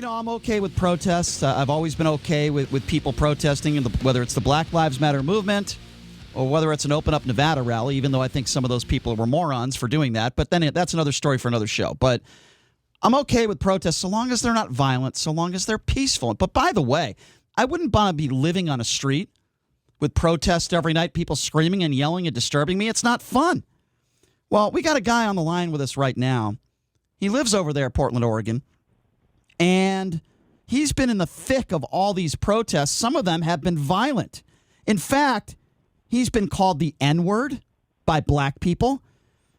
I'm okay with protests. I've always been okay with people protesting, whether it's the Black Lives Matter movement or whether it's an Open Up Nevada rally, even though I think some of those people were morons for doing that. But then that's another story for another show. But I'm okay with protests so long as they're not violent, so long as they're peaceful. But by the way, I wouldn't want to be living on a street with protests every night, people screaming and yelling and disturbing me. It's not fun. Well, we got a guy on the line with us right now. He lives over there, Portland, Oregon. And he's been in the thick of all these protests. Some of them have been violent. In fact, he's been called the N-word by black people.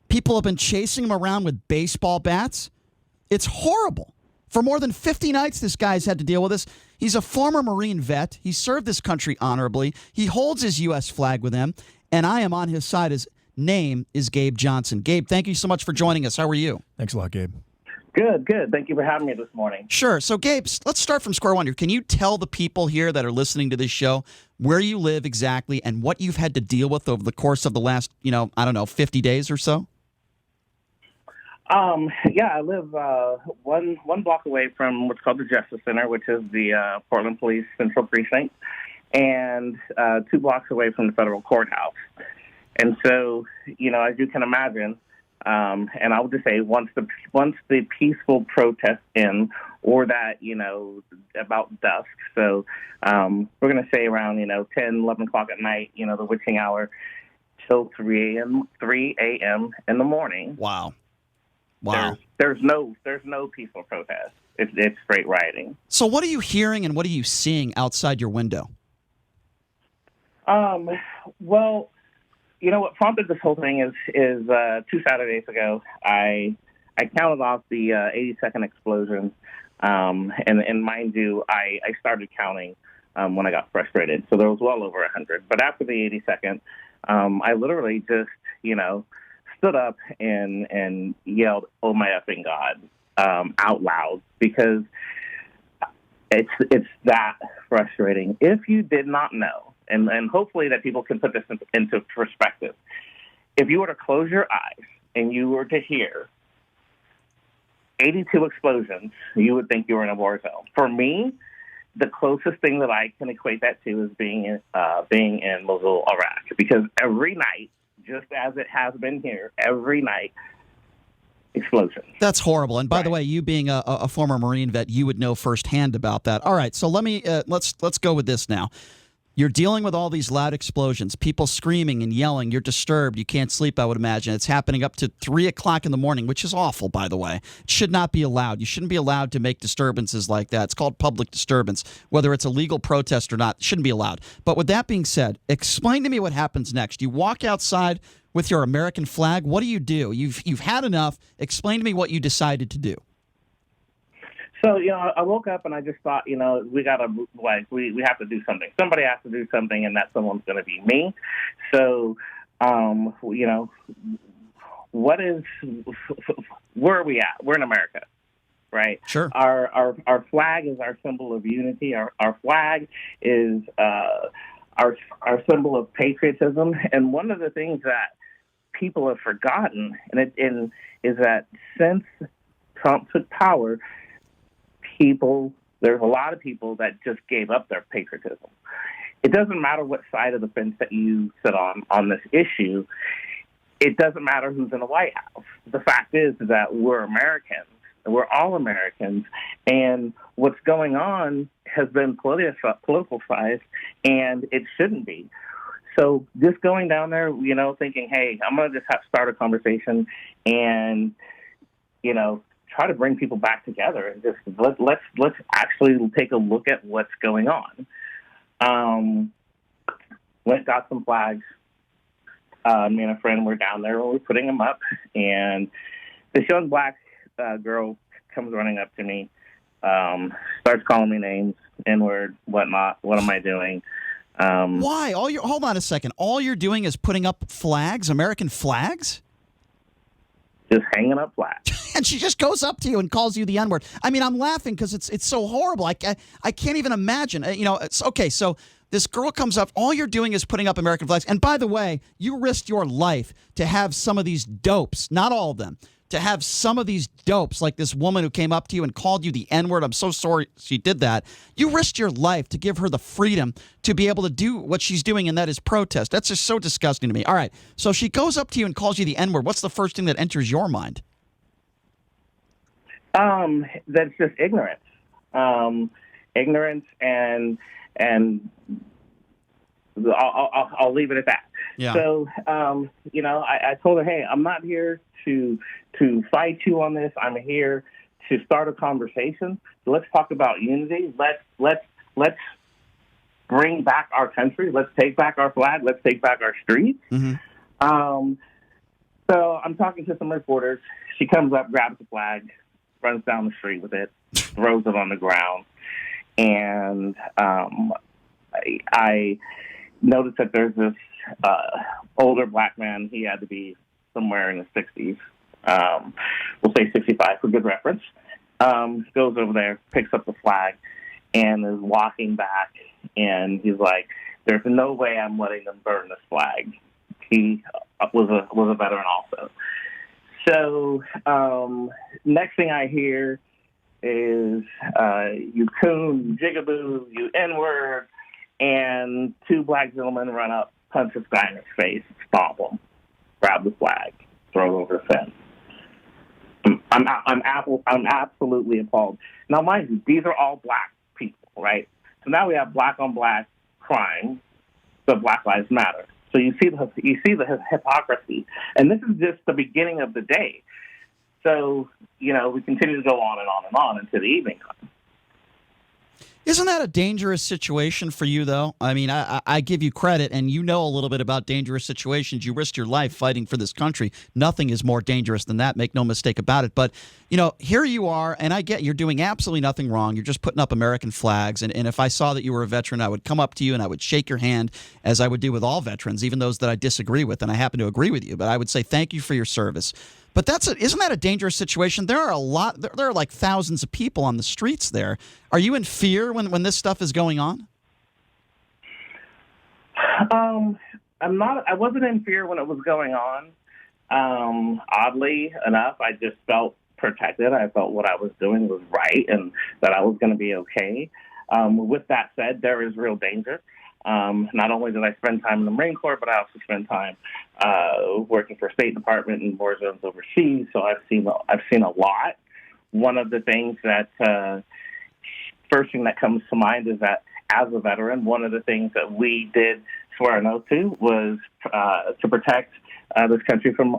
People have been chasing him around with baseball bats. It's horrible. For more than 50 nights, this guy's had to deal with this. He's a former Marine vet. He served this country honorably. He holds his U.S. flag with him, and I am on his side. His name is Gabe Johnson. Gabe, thank you so much for joining us. How are you? Thanks a lot, Gabe. Good. Thank you for having me this morning. Sure. So, Gabe, let's start from square one here. Can you tell the people here that are listening to this show where you live exactly and what you've had to deal with over the course of the last, 50 days or so? I live one block away from what's called the Justice Center, which is the Portland Police Central Precinct, and 2 blocks away from the federal courthouse. And so, as you can imagine, and I would just say once the peaceful protest end, or that, about dusk. So we're going to say around, 10, 11 o'clock at night, the witching hour, till 3 a.m. in the morning. Wow. There's no peaceful protest. It's straight rioting. So what are you hearing and what are you seeing outside your window? Well, what prompted this whole thing is 2 Saturdays ago, I counted off the 80-second explosions, and mind you, I started counting when I got frustrated. So there was well over 100. But after the 82nd, I literally just, stood up and yelled, "Oh my effing God," out loud, because it's that frustrating. If you did not know, and hopefully that people can put this into perspective, if you were to close your eyes and you were to hear 82 explosions, you would think you were in a war zone. For me, the closest thing that I can equate that to is being in Mosul, Iraq, because every night, just as it has been here, every night, explosions. That's horrible. And by the way, you being a former Marine vet, you would know firsthand about that. All right, so let's go with this now. You're dealing with all these loud explosions, people screaming and yelling. You're disturbed. You can't sleep, I would imagine. It's happening up to 3 o'clock in the morning, which is awful, by the way. It should not be allowed. You shouldn't be allowed to make disturbances like that. It's called public disturbance. Whether it's a legal protest or not, it shouldn't be allowed. But with that being said, explain to me what happens next. You walk outside with your American flag. What do? You've had enough. Explain to me what you decided to do. So, I woke up and I just thought, we gotta, we have to do something. Somebody has to do something, and that someone's going to be me. So, where are we at? We're in America, right? Sure. Our flag is our symbol of unity. Our flag is our symbol of patriotism. And one of the things that people have forgotten, is that since Trump took power, there's a lot of people that just gave up their patriotism. It doesn't matter what side of the fence that you sit on this issue. It doesn't matter who's in the White House. The fact is that we're Americans. We're all Americans. And what's going on has been politicized, and it shouldn't be. So just going down there, thinking, hey, I'm going to just start a conversation and, try to bring people back together and just let's actually take a look at what's going on. Got some flags. Me and a friend were down there. We were putting them up, and this young black girl comes running up to me, starts calling me names, N-word, whatnot. What am I doing? Why? Hold on a second. All you're doing is putting up flags, American flags? Just hanging up flags. And she just goes up to you and calls you the N-word. I mean, I'm laughing because it's so horrible. I can't even imagine. It's okay. So this girl comes up. All you're doing is putting up American flags. And by the way, you risked your life to have some of these dopes, not all of them, to have some of these dopes, like this woman who came up to you and called you the N-word. I'm so sorry she did that. You risked your life to give her the freedom to be able to do what she's doing, and that is protest. That's just so disgusting to me. All right, so she goes up to you and calls you the N-word. What's the first thing that enters your mind? That's just ignorance. Ignorance, and I'll leave it at that. Yeah. So, I told her, hey, I'm not here to fight you on this. I'm here to start a conversation. So let's talk about unity. Let's bring back our country. Let's take back our flag. Let's take back our streets. Mm-hmm. So I'm talking to some reporters. She comes up, grabs the flag, runs down the street with it, throws it on the ground. And I noticed that there's this older black man. He had to be somewhere in his 60s. We'll say 65 for good reference. Goes over there, picks up the flag, and is walking back. And he's like, there's no way I'm letting them burn this flag. He was a veteran also. So next thing I hear is you coon, you jigaboo, you N-word, and two black gentlemen run up, punch this guy in his face, stomp him, grab the flag, throw it over the fence. I'm absolutely appalled. Now, mind you, these are all black people, right? So now we have black on black crime, so Black Lives Matter. So you see the hypocrisy, and this is just the beginning of the day. So we continue to go on and on and on into the evening time. Isn't that a dangerous situation for you, though? I mean, I give you credit, and you know a little bit about dangerous situations. You risked your life fighting for this country. Nothing is more dangerous than that. Make no mistake about it. But, here you are, and I get you're doing absolutely nothing wrong. You're just putting up American flags. And if I saw that you were a veteran, I would come up to you and I would shake your hand, as I would do with all veterans, even those that I disagree with. And I happen to agree with you. But I would say thank you for your service. But isn't that a dangerous situation? There are there are like thousands of people on the streets there. Are you in fear when this stuff is going on? I'm not. I wasn't in fear when it was going on. Oddly enough, I just felt protected. I felt what I was doing was right and that I was going to be okay. With that said, there is real danger. Not only did I spend time in the Marine Corps, but I also spent time working for State Department and war zones overseas. So I've seen a lot. One of the things that first thing that comes to mind is that as a veteran, one of the things that we did swear an oath to was to protect this country from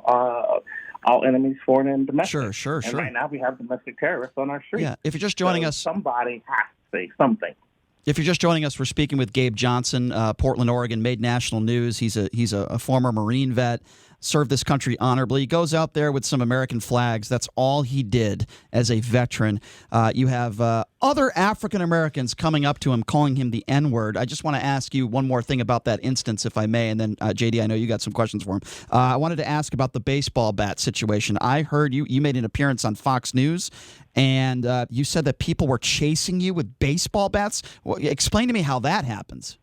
all enemies, foreign and domestic. Sure. And right now we have domestic terrorists on our streets. Yeah. If you're just joining us, somebody has to say something. If you're just joining us, we're speaking with Gabe Johnson, Portland, Oregon, made national news. He's a former Marine vet, served this country honorably. He goes out there with some American flags. That's all he did as a veteran. You have other African Americans coming up to him, calling him the N-word. I just want to ask you one more thing about that instance, if I may, and then JD, I know you got some questions for him. I wanted to ask about the baseball bat situation. I heard you made an appearance on Fox News, and you said that people were chasing you with baseball bats. Well, explain to me how that happens.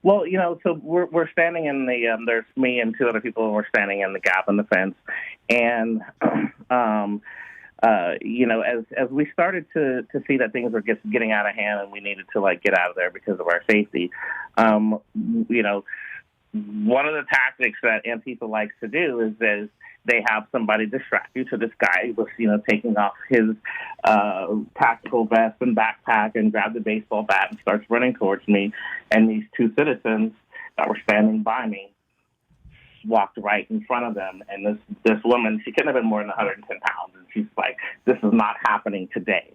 Well, so we're standing in the there's me and two other people, and we're standing in the gap in the fence, and as we started to see that things were getting out of hand and we needed to get out of there because of our safety, one of the tactics that Antifa likes to do is they have somebody distract you. So this guy was, taking off his tactical vest and backpack and grabbed the baseball bat and starts running towards me. And these two citizens that were standing by me walked right in front of them. And this woman, she couldn't have been more than 110 pounds. And she's like, this is not happening today.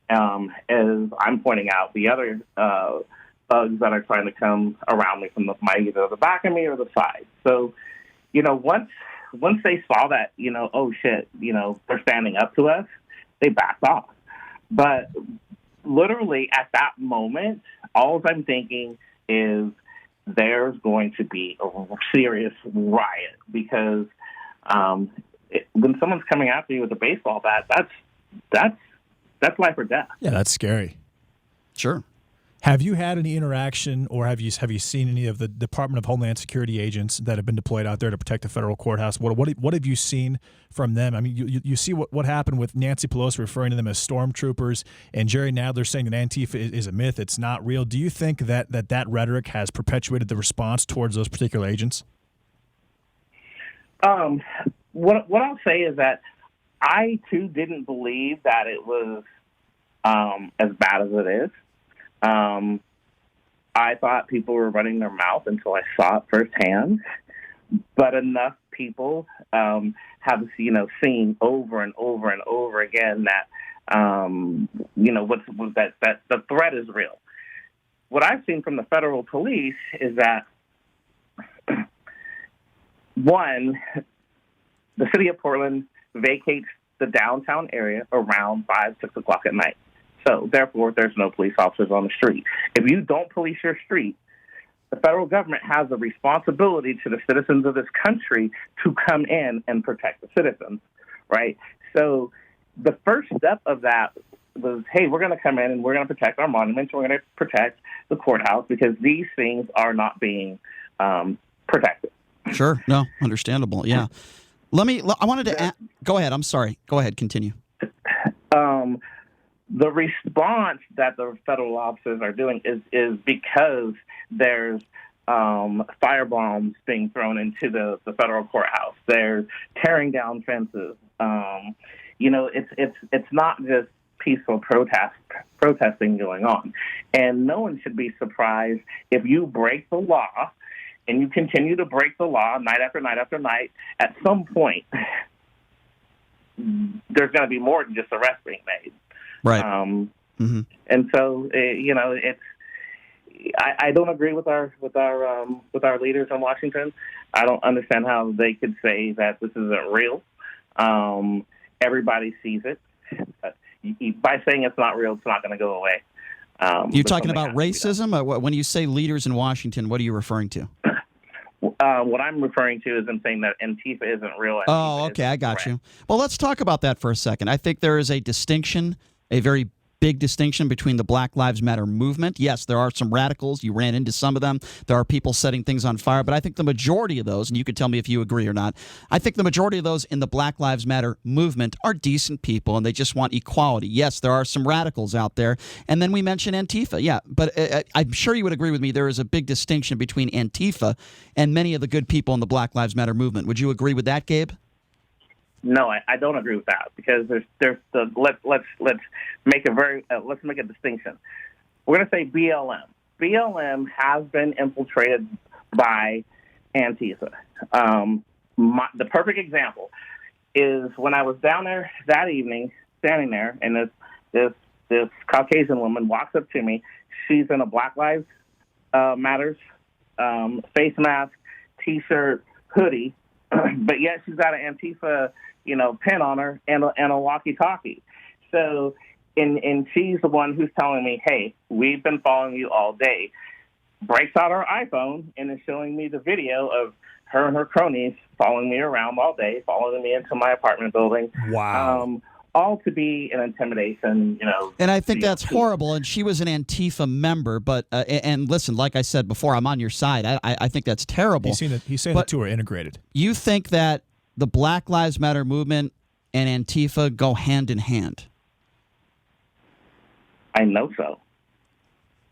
As I'm pointing out, the other thugs that are trying to come around me from either the back of me or the side. So, once they saw that, oh shit, they're standing up to us, they backed off. But literally at that moment, all I'm thinking is there's going to be a serious riot because when someone's coming after you with a baseball bat, that's life or death. Yeah, that's scary. Sure. Have you had any interaction, or have you seen any of the Department of Homeland Security agents that have been deployed out there to protect the federal courthouse? What have you seen from them? I mean, you see what happened with Nancy Pelosi referring to them as stormtroopers, and Jerry Nadler saying that Antifa is a myth, it's not real. Do you think that rhetoric has perpetuated the response towards those particular agents? What I'll say is that I too didn't believe that it was as bad as it is. I thought people were running their mouth until I saw it firsthand. But enough people have seen over and over and over again that that the threat is real. What I've seen from the federal police is that one, the city of Portland vacates the downtown area around 5, 6 o'clock at night. So, therefore, there's no police officers on the street. If you don't police your street, the federal government has a responsibility to the citizens of this country to come in and protect the citizens, right? So the first step of that was, hey, we're going to come in and we're going to protect our monuments. We're going to protect the courthouse because these things are not being protected. Sure. No, understandable. Yeah. I wanted to go ahead. I'm sorry. Go ahead. Continue. The response that the federal officers are doing is because there's firebombs being thrown into the federal courthouse. They're tearing down fences. It's not just peaceful protesting going on. And no one should be surprised if you break the law and you continue to break the law night after night after night. At some point, there's going to be more than just arrests being made. Right. And so, it's. I don't agree with our leaders in Washington. I don't understand how they could say that this isn't real. Everybody sees it. By saying it's not real, it's not going to go away. You're talking about racism? When you say leaders in Washington, what are you referring to? What I'm referring to is I'm saying that Antifa isn't real. Oh, okay, I got you. Well, let's talk about that for a second. I think there is a distinction, a very big distinction between the Black Lives Matter movement. Yes, there are some radicals. You ran into some of them. There are people setting things on fire. But I think the majority of those, and you could tell me if you agree or not, I think the majority of those in the Black Lives Matter movement are decent people, and they just want equality. Yes, there are some radicals out there. And then we mentioned Antifa. Yeah, but I'm sure you would agree with me there is a big distinction between Antifa and many of the good people in the Black Lives Matter movement. Would you agree with that, Gabe? No, I don't agree with that because let's make a distinction. We're going to say BLM. BLM has been infiltrated by Antifa. The perfect example is when I was down there that evening, standing there, and this Caucasian woman walks up to me. She's in a Black Lives Matters face mask, T-shirt, hoodie, but yet she's got an Antifa pin on her and a walkie-talkie. So, and she's the one who's telling me, hey, we've been following you all day. Breaks out her iPhone and is showing me the video of her and her cronies following me around all day, following me into my apartment building. Wow. All to be an intimidation, And I think that's horrible. And she was an Antifa member. But and listen, like I said before, I'm on your side. I think that's terrible. He's saying the two are integrated. You think that the Black Lives Matter movement and Antifa go hand in hand? I know so.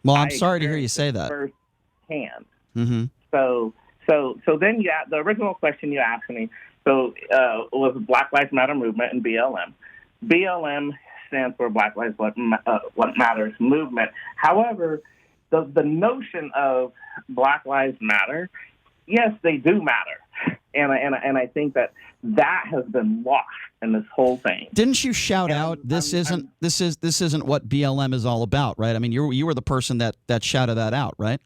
Well, I'm sorry to hear you say that. Firsthand. Mm-hmm. So then the original question you asked me, was Black Lives Matter movement and BLM. BLM stands for Black Lives Matters movement. However, the notion of Black Lives Matter, yes, they do matter. And I think that has been lost in this whole thing. Didn't you shout out this isn't what BLM is all about, right? I mean, you were the person that shouted that out, right?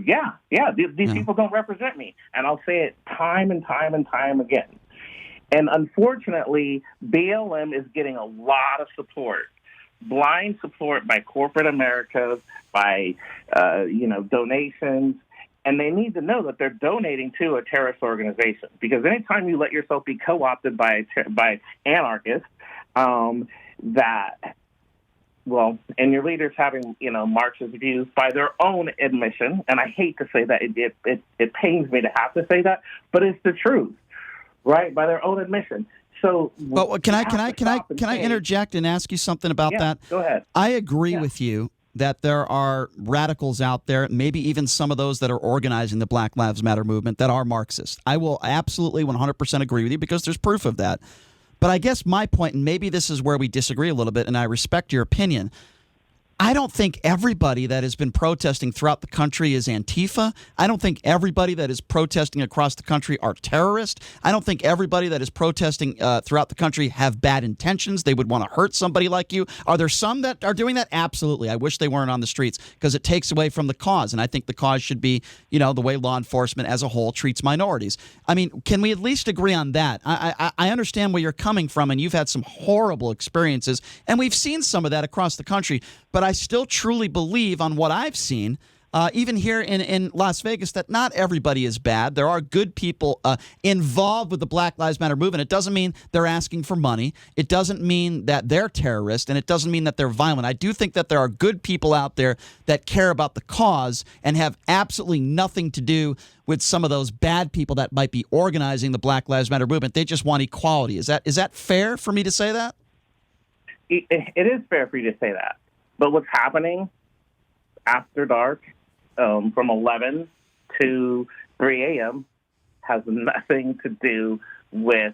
Yeah. These people don't represent me, and I'll say it time and time and time again. And unfortunately, BLM is getting a lot of support, blind support by corporate America, by donations. And they need to know that they're donating to a terrorist organization, because anytime you let yourself be co-opted by anarchists, that and your leaders having, marches views by their own admission, and I hate to say that, it pains me to have to say that, but it's the truth, right? By their own admission. So, but can I interject and ask you something about that? Go ahead. I agree with you that there are radicals out there, maybe even some of those that are organizing the Black Lives Matter movement that are Marxist. I will absolutely 100% agree with you because there's proof of that. But I guess my point, and maybe this is where we disagree a little bit, and I respect your opinion, I don't think everybody that has been protesting throughout the country is Antifa. I don't think everybody that is protesting across the country are terrorists. I don't think everybody that is protesting throughout the country have bad intentions. They would want to hurt somebody like you. Are there some that are doing that? Absolutely. I wish they weren't on the streets because it takes away from the cause. And I think the cause should be, the way law enforcement as a whole treats minorities. I mean, can we at least agree on that? I understand where you're coming from, and you've had some horrible experiences, and we've seen some of that across the country. But I still truly believe on what I've seen, even here in Las Vegas, that not everybody is bad. There are good people involved with the Black Lives Matter movement. It doesn't mean they're asking for money. It doesn't mean that they're terrorists, and it doesn't mean that they're violent. I do think that there are good people out there that care about the cause and have absolutely nothing to do with some of those bad people that might be organizing the Black Lives Matter movement. They just want equality. Is that fair for me to say that? It is fair for you to say that. But what's happening after dark from 11 to 3 a.m. has nothing to do with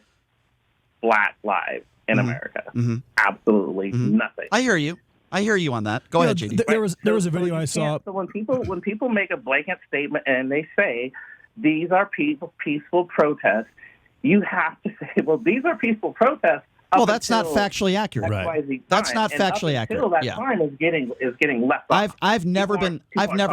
Black lives in America. Mm-hmm. Absolutely nothing. I hear you. on that. Go ahead, JD. There was a video I saw. So when people make a blanket statement and they say these are peaceful protests, you have to say, well, these are peaceful protests. Well, that's not factually accurate. Right. That's not factually accurate. Until that time is getting left off. I've never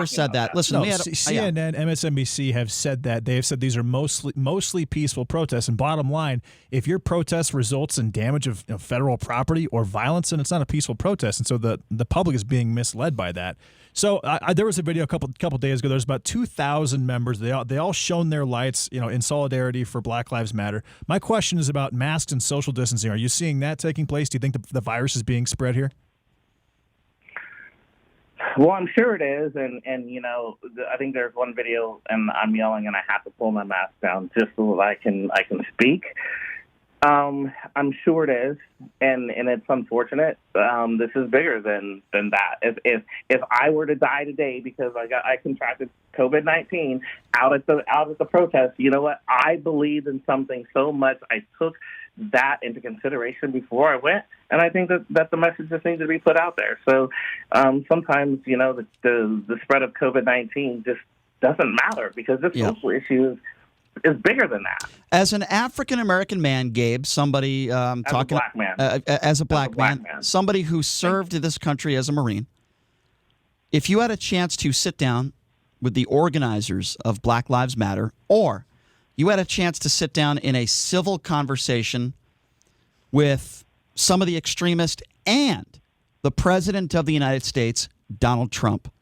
said that. Listen, CNN, MSNBC have said that. They have said these are mostly peaceful protests. And bottom line, if your protest results in damage of federal property or violence, then it's not a peaceful protest. And so the public is being misled by that. So there was a video a couple days ago. There's about 2,000 members. They all shone their lights, in solidarity for Black Lives Matter. My question is about masks and social distancing. Are you seeing that taking place? Do you think the virus is being spread here? Well, I'm sure it is, and I think there's one video, and I'm yelling, and I have to pull my mask down just so that I can speak. I'm sure it is, and it's unfortunate. This is bigger than that. If I were to die today because I contracted COVID-19 out at the protest, you know what? I believed in something so much. I took that into consideration before I went, and I think that the message just needs to be put out there. So sometimes the spread of COVID-19 just doesn't matter because this social issue is bigger than that. As an African-American man, Gabe, somebody talking as a black man, somebody who served this country as a Marine, if you had a chance to sit down with the organizers of Black Lives Matter, or you had a chance to sit down in a civil conversation with some of the extremists and the President of the United States, Donald Trump,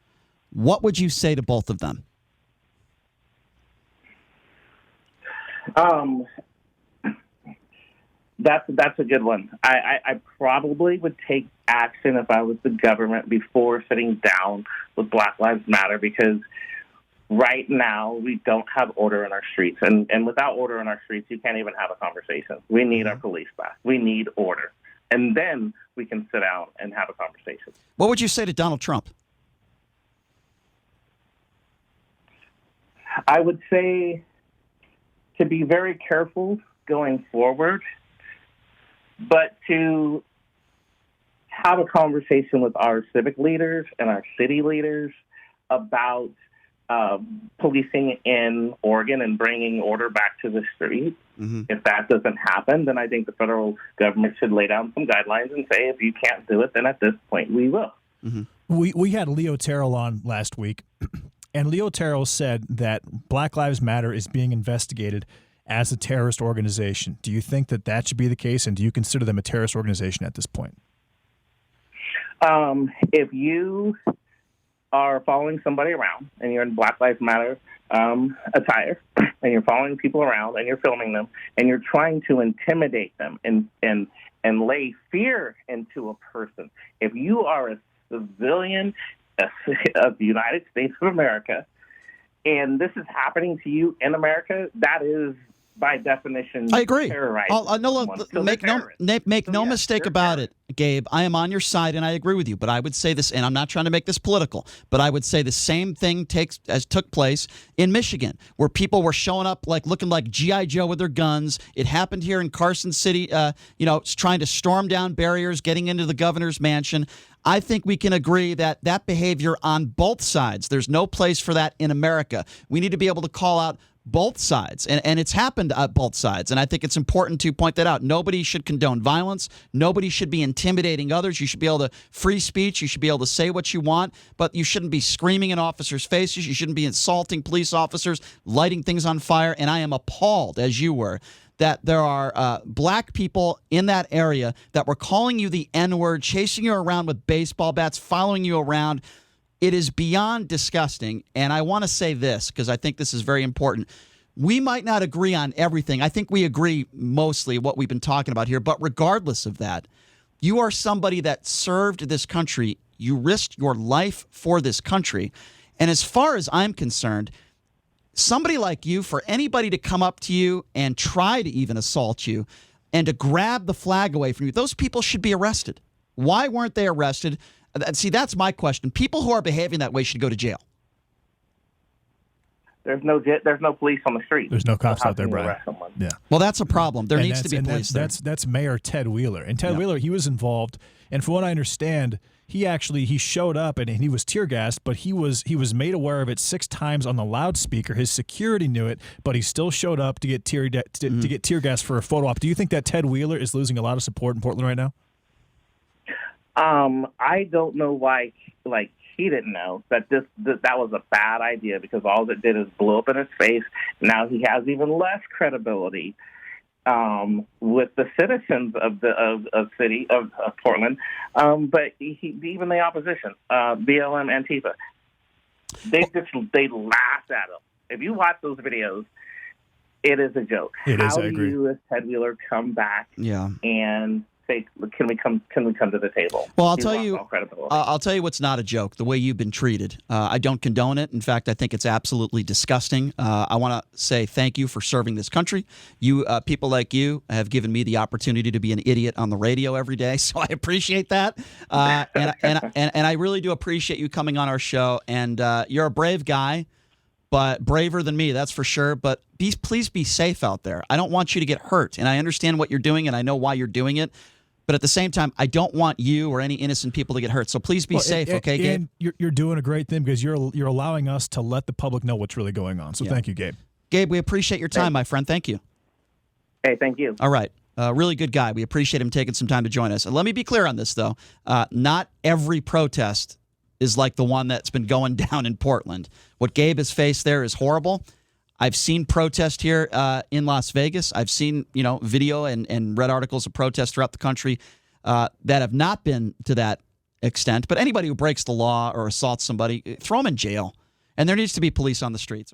what would you say to both of them? That's a good one. I probably would take action if I was the government before sitting down with Black Lives Matter, because right now we don't have order in our streets, and without order in our streets, you can't even have a conversation. We need our police back. We need order, and then we can sit down and have a conversation. What would you say to Donald Trump? I would say to be very careful going forward, but to have a conversation with our civic leaders and our city leaders about policing in Oregon and bringing order back to the street. Mm-hmm. If that doesn't happen, then I think the federal government should lay down some guidelines and say, if you can't do it, then at this point we will. Mm-hmm. We had Leo Terrell on last week, and Leo Terrell said that Black Lives Matter is being investigated as a terrorist organization. Do you think that should be the case, and do you consider them a terrorist organization at this point? If you are following somebody around and you're in Black Lives Matter attire, and you're following people around and you're filming them and you're trying to intimidate them and lay fear into a person, if you are a civilian of the United States of America and this is happening to you in America, that is by definition, I agree. Make no mistake about it, Gabe. I am on your side, and I agree with you. But I would say this, and I'm not trying to make this political, but I would say the same thing took place in Michigan, where people were showing up looking like G.I. Joe with their guns. It happened here in Carson City. Trying to storm down barriers, getting into the governor's mansion. I think we can agree that behavior on both sides. There's no place for that in America. We need to be able to call out both sides, and it's happened at both sides, and I think it's important to point that out. Nobody should condone violence. Nobody should be intimidating others. You should be able to free speech. You should be able to say what you want, but you shouldn't be screaming in officers' faces. You shouldn't be insulting police officers, lighting things on fire, and I am appalled, as you were, that there are black people in that area that were calling you the N-word, chasing you around with baseball bats, following you around. It is beyond disgusting, and I want to say this because I think this is very important. We might not agree on everything. I think we agree mostly what we've been talking about here, but regardless of that, you are somebody that served this country. You risked your life for this country, and as far as I'm concerned, somebody like you, for anybody to come up to you and try to even assault you and to grab the flag away from you, those people should be arrested. Why weren't they arrested? See, that's my question. People who are behaving that way should go to jail. There's no police on the street. There's no cops out there, Brian. Yeah. Well, that's a problem. There needs to be police there. That's Mayor Ted Wheeler. And Ted Wheeler, he was involved. And from what I understand, he showed up and he was tear gassed, but he was made aware of it 6 times on the loudspeaker. His security knew it, but he still showed up to get tear gassed for a photo op. Do you think that Ted Wheeler is losing a lot of support in Portland right now? I don't know why, he didn't know that that was a bad idea because all it did is blow up in his face. Now he has even less credibility with the citizens of the city of Portland, but even the opposition, BLM, Antifa, they laughed at him. If you watch those videos, it is a joke. How do you, as Ted Wheeler, come back and say, can we come to the table? Well, I'll tell you what's not a joke, the way you've been treated. I don't condone it. In fact, I think it's absolutely disgusting. I want to say thank you for serving this country. You people like you have given me the opportunity to be an idiot on the radio every day, so I appreciate that. And I really do appreciate you coming on our show. And you're a brave guy, but braver than me, that's for sure. But please be safe out there. I don't want you to get hurt, and I understand what you're doing, and I know why you're doing it. But at the same time, I don't want you or any innocent people to get hurt. So please be safe, okay, Gabe? And you're doing a great thing because you're allowing us to let the public know what's really going on. So thank you, Gabe. Gabe, we appreciate your time, my friend. Thank you. Hey, thank you. All right. Really good guy. We appreciate him taking some time to join us. And let me be clear on this, though. Not every protest is like the one that's been going down in Portland. What Gabe has faced there is horrible. I've seen protest here in Las Vegas. I've seen, video and read articles of protests throughout the country that have not been to that extent. But anybody who breaks the law or assaults somebody, throw them in jail. And there needs to be police on the streets.